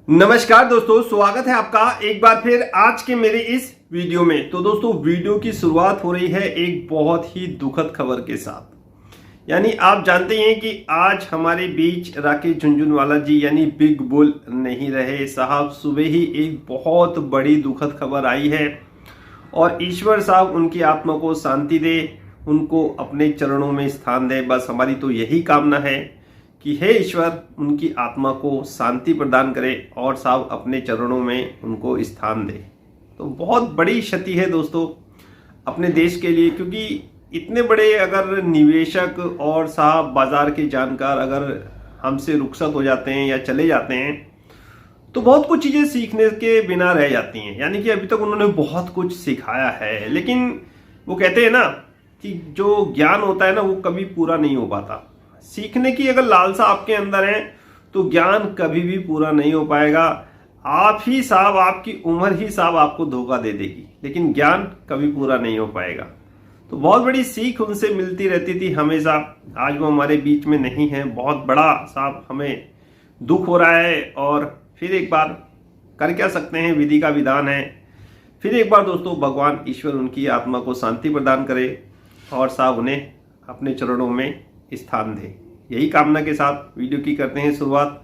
नमस्कार दोस्तों, स्वागत है आपका एक बार फिर आज के मेरे इस वीडियो में। तो दोस्तों, वीडियो की शुरुआत हो रही है एक बहुत ही दुखद खबर के साथ। यानी आप जानते हैं कि आज हमारे बीच राकेश झुनझुनवाला जी यानी बिग बुल नहीं रहे साहब। सुबह ही एक बहुत बड़ी दुखद खबर आई है और ईश्वर साहब उनकी आत्मा को शांति दे, उनको अपने चरणों में स्थान दे। बस हमारी तो यही कामना है कि हे ईश्वर उनकी आत्मा को शांति प्रदान करे और साहब अपने चरणों में उनको स्थान दे। तो बहुत बड़ी क्षति है दोस्तों अपने देश के लिए, क्योंकि इतने बड़े अगर निवेशक और साहब बाजार के जानकार अगर हमसे रुखसत हो जाते हैं या चले जाते हैं तो बहुत कुछ चीज़ें सीखने के बिना रह जाती हैं। यानी कि अभी तक उन्होंने बहुत कुछ सिखाया है, लेकिन वो कहते हैं ना कि जो ज्ञान होता है ना वो कभी पूरा नहीं हो पाता। सीखने की अगर लालसा आपके अंदर है तो ज्ञान कभी भी पूरा नहीं हो पाएगा। आप ही साहब, आपकी उम्र ही साहब आपको धोखा दे देगी, लेकिन ज्ञान कभी पूरा नहीं हो पाएगा। तो बहुत बड़ी सीख उनसे मिलती रहती थी हमेशा। आज वो हमारे बीच में नहीं है, बहुत बड़ा साहब हमें दुख हो रहा है। और फिर एक बार कर क्या सकते हैं, विधि का विधान है। फिर एक बार दोस्तों भगवान ईश्वर उनकी आत्मा को शांति प्रदान करे और साहब उन्हें अपने चरणों में स्थान दे। यही कामना के साथ वीडियो की करते हैं शुरुआत।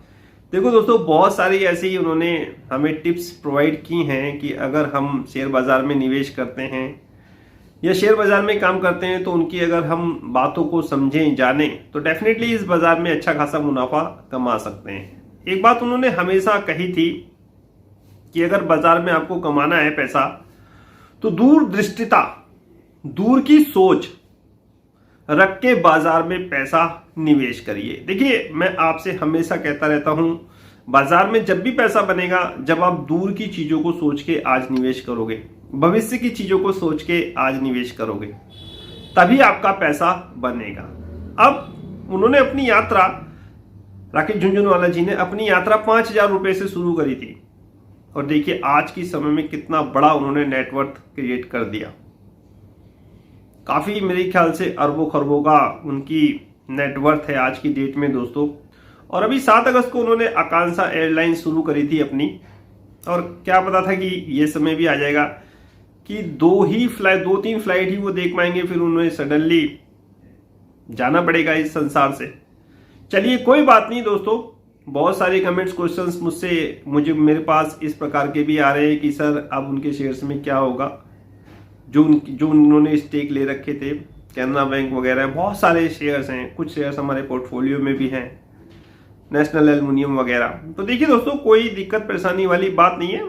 देखो दोस्तों, बहुत सारी ऐसी उन्होंने हमें टिप्स प्रोवाइड की हैं कि अगर हम शेयर बाजार में निवेश करते हैं या शेयर बाजार में काम करते हैं तो उनकी अगर हम बातों को समझें जानें तो डेफिनेटली इस बाजार में अच्छा खासा मुनाफा कमा सकते हैं। एक बात उन्होंने हमेशा कही थी कि अगर बाजार में आपको कमाना है पैसा तो दूरदृष्टिता, दूर की सोच रख के बाजार में पैसा निवेश करिए। देखिए, मैं आपसे हमेशा कहता रहता हूं, बाजार में जब भी पैसा बनेगा जब आप दूर की चीजों को सोच के आज निवेश करोगे, भविष्य की चीजों को सोच के आज निवेश करोगे, तभी आपका पैसा बनेगा। अब उन्होंने अपनी यात्रा, राकेश झुनझुनवाला जी ने अपनी यात्रा 5,000 रुपए से शुरू करी थी और देखिए आज की समय में कितना बड़ा उन्होंने नेटवर्थ क्रिएट कर दिया। काफी मेरे ख्याल से अरबों खरबों का उनकी नेटवर्थ है आज की डेट में दोस्तों। और अभी 7 अगस्त को उन्होंने आकांक्षा एयरलाइन शुरू करी थी अपनी, और क्या पता था कि ये समय भी आ जाएगा कि 2-3 फ्लाइट ही वो देख पाएंगे, फिर उन्हें सडनली जाना पड़ेगा इस संसार से। चलिए कोई बात नहीं दोस्तों, बहुत सारे कमेंट्स क्वेश्चंस मुझे मेरे पास इस प्रकार के भी आ रहे हैं कि सर अब उनके शेयर्स में क्या होगा। जो उन्होंने स्टेक ले रखे थे, कैनरा बैंक वगैरह, बहुत सारे शेयर्स हैं, कुछ शेयर्स हमारे पोर्टफोलियो में भी हैं, नेशनल एल्युमिनियम वगैरह। तो देखिए दोस्तों, कोई दिक्कत परेशानी वाली बात नहीं है।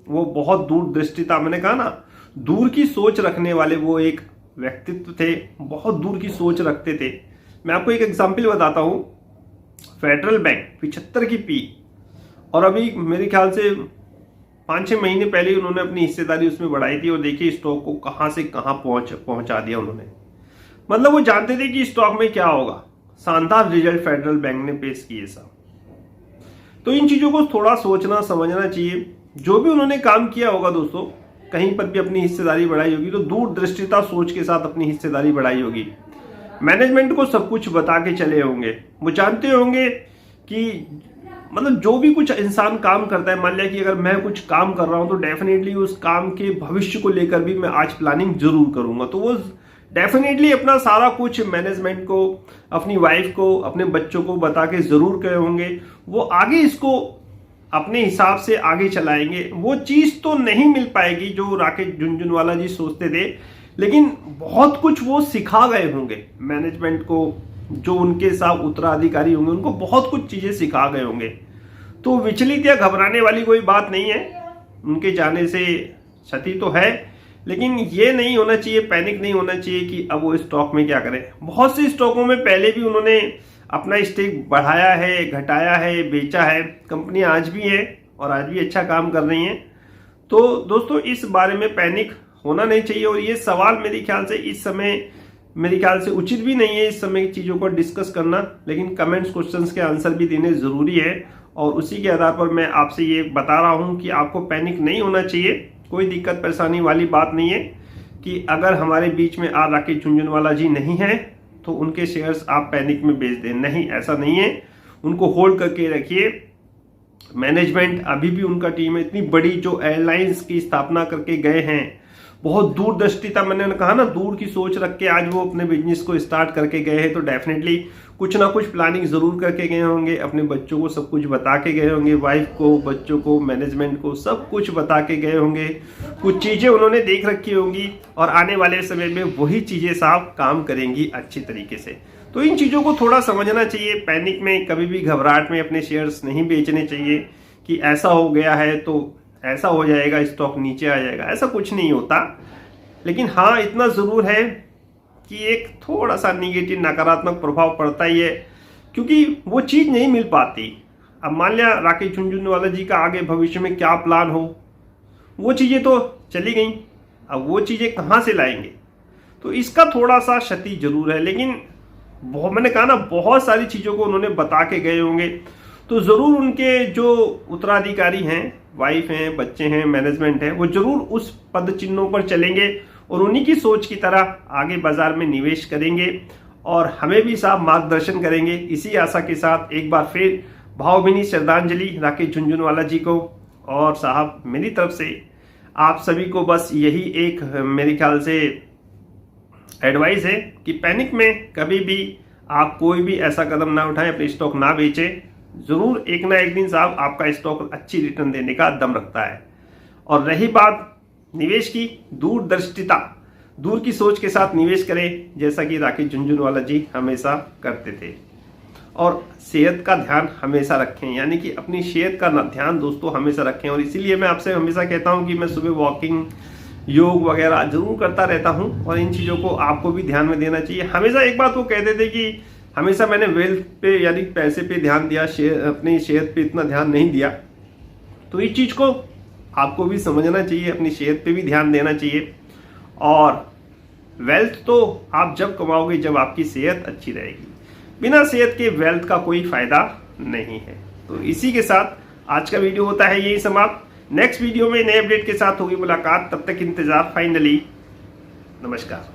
वो बहुत दूरदृष्टिता, मैंने कहा ना, दूर की सोच रखने वाले वो एक व्यक्तित्व थे, बहुत दूर की सोच रखते थे। मैं आपको एक एग्जाम्पल बताता हूँ। फेडरल बैंक 75 की पी, और अभी मेरे ख्याल से 5-6 महीने पहले ही उन्होंने अपनी हिस्सेदारी उसमें बढ़ाई थी और देखिए स्टॉक को कहां से कहां पहुंचा दिया उन्होंने। मतलब वो जानते थे कि स्टॉक में क्या होगा। शानदार रिजल्ट फेडरल बैंक ने पेश किए साहब। तो इन चीजों को थोड़ा सोचना समझना चाहिए। जो भी उन्होंने काम किया होगा दोस्तों, कहीं पर भी अपनी हिस्सेदारी बढ़ाई होगी तो दूरदृष्टिता सोच के साथ अपनी हिस्सेदारी बढ़ाई होगी। मैनेजमेंट को सब कुछ बता के चले होंगे। वो जानते होंगे कि मतलब जो भी कुछ इंसान काम करता है, मान लिया कि अगर मैं कुछ काम कर रहा हूं तो डेफिनेटली उस काम के भविष्य को लेकर भी मैं आज प्लानिंग जरूर करूंगा। तो वो डेफिनेटली अपना सारा कुछ मैनेजमेंट को, अपनी वाइफ को, अपने बच्चों को बता के जरूर कहे होंगे। वो आगे इसको अपने हिसाब से आगे चलाएंगे। वो चीज तो नहीं मिल पाएगी जो राकेश झुनझुनवाला जी सोचते थे, लेकिन बहुत कुछ वो सिखा गए होंगे मैनेजमेंट को। जो उनके साथ उत्तराधिकारी होंगे उनको बहुत कुछ चीजें सिखा गए होंगे। तो विचलित या घबराने वाली कोई बात नहीं है। उनके जाने से क्षति तो है, लेकिन ये नहीं होना चाहिए, पैनिक नहीं होना चाहिए कि अब वो स्टॉक में क्या करें। बहुत से स्टॉकों में पहले भी उन्होंने अपना स्टेक बढ़ाया है, घटाया है, बेचा है। कंपनी आज भी है और आज भी अच्छा काम कर रही है। तो दोस्तों इस बारे में पैनिक होना नहीं चाहिए। और ये सवाल मेरे ख्याल से इस समय उचित भी नहीं है इस समय चीजों को डिस्कस करना, लेकिन कमेंट्स क्वेश्चंस के आंसर भी देने जरूरी है। और उसी के आधार पर मैं आपसे ये बता रहा हूं कि आपको पैनिक नहीं होना चाहिए। कोई दिक्कत परेशानी वाली बात नहीं है कि अगर हमारे बीच में आज राकेश झुनझुनवाला जी नहीं है तो उनके शेयर्स आप पैनिक में बेच दें। नहीं, ऐसा नहीं है। उनको होल्ड करके रखिए मैनेजमेंट अभी भी उनका टीम है, इतनी बड़ी जो एयरलाइंस की स्थापना करके गए हैं, बहुत दूरदृष्टिता, मैंने कहा ना दूर की सोच रख के आज वो अपने बिजनेस को स्टार्ट करके गए हैं, तो डेफिनेटली कुछ ना कुछ प्लानिंग जरूर करके गए होंगे, अपने बच्चों को सब कुछ बता के गए होंगे, वाइफ को, बच्चों को, मैनेजमेंट को सब कुछ बता के गए होंगे, कुछ चीजें उन्होंने देख रखी होंगी और आने वाले समय में वही चीजें साफ काम करेंगी अच्छी तरीके से। तो इन चीजों को थोड़ा समझना चाहिए। पैनिक में, कभी भी घबराहट में अपने शेयर्स नहीं बेचने चाहिए कि ऐसा हो गया है तो ऐसा हो जाएगा, स्टॉक नीचे आ जाएगा, ऐसा कुछ नहीं होता। लेकिन हाँ, इतना जरूर है कि एक थोड़ा सा निगेटिव, नकारात्मक प्रभाव पड़ता ही है, क्योंकि वो चीज नहीं मिल पाती। अब मान लिया राकेश झुनझुनवाला जी का आगे भविष्य में क्या प्लान हो, वो चीजें तो चली गई, अब वो चीजें कहाँ से लाएंगे, तो इसका थोड़ा सा क्षति जरूर है। लेकिन मैंने कहा ना, बहुत सारी चीजों को उन्होंने बता के गए होंगे, तो जरूर उनके जो उत्तराधिकारी हैं, वाइफ हैं, बच्चे हैं, मैनेजमेंट है, वो जरूर उस पद चिन्हों पर चलेंगे और उन्हीं की सोच की तरह आगे बाजार में निवेश करेंगे और हमें भी साहब मार्गदर्शन करेंगे। इसी आशा के साथ एक बार फिर भावभीनी श्रद्धांजलि राकेश झुनझुनवाला जी को। और साहब मेरी तरफ से आप सभी को बस यही एक मेरे ख्याल से एडवाइस है कि पैनिक में कभी भी आप कोई भी ऐसा कदम ना उठाएं, अपने स्टॉक ना बेचें। जरूर एक ना एक दिन साहब आपका स्टॉक अच्छी रिटर्न देने का दम रखता है। और रही बात निवेश की, दूरदर्शिता, दूर की सोच के साथ निवेश करें, जैसा कि राकेश झुनझुनवाला जी हमेशा करते थे। और सेहत का ध्यान हमेशा रखें, यानी कि अपनी सेहत का ध्यान दोस्तों हमेशा रखें। और इसीलिए मैं आपसे हमेशा कहता हूं कि मैं सुबह वॉकिंग, योग वगैरह जरूर करता रहता हूं और इन चीज़ों को आपको भी ध्यान में देना चाहिए। हमेशा एक बात वो कहते थे कि हमेशा मैंने वेल्थ पे यानी पैसे पे ध्यान दिया, अपनी सेहत पे इतना ध्यान नहीं दिया। तो इस चीज़ को आपको भी समझना चाहिए, अपनी सेहत पे भी ध्यान देना चाहिए। और वेल्थ तो आप जब कमाओगे जब आपकी सेहत अच्छी रहेगी, बिना सेहत के वेल्थ का कोई फायदा नहीं है। तो इसी के साथ आज का वीडियो होता है यही समाप्त। नेक्स्ट वीडियो में नए अपडेट के साथ होगी मुलाकात, तब तक इंतजार। फाइनली नमस्कार।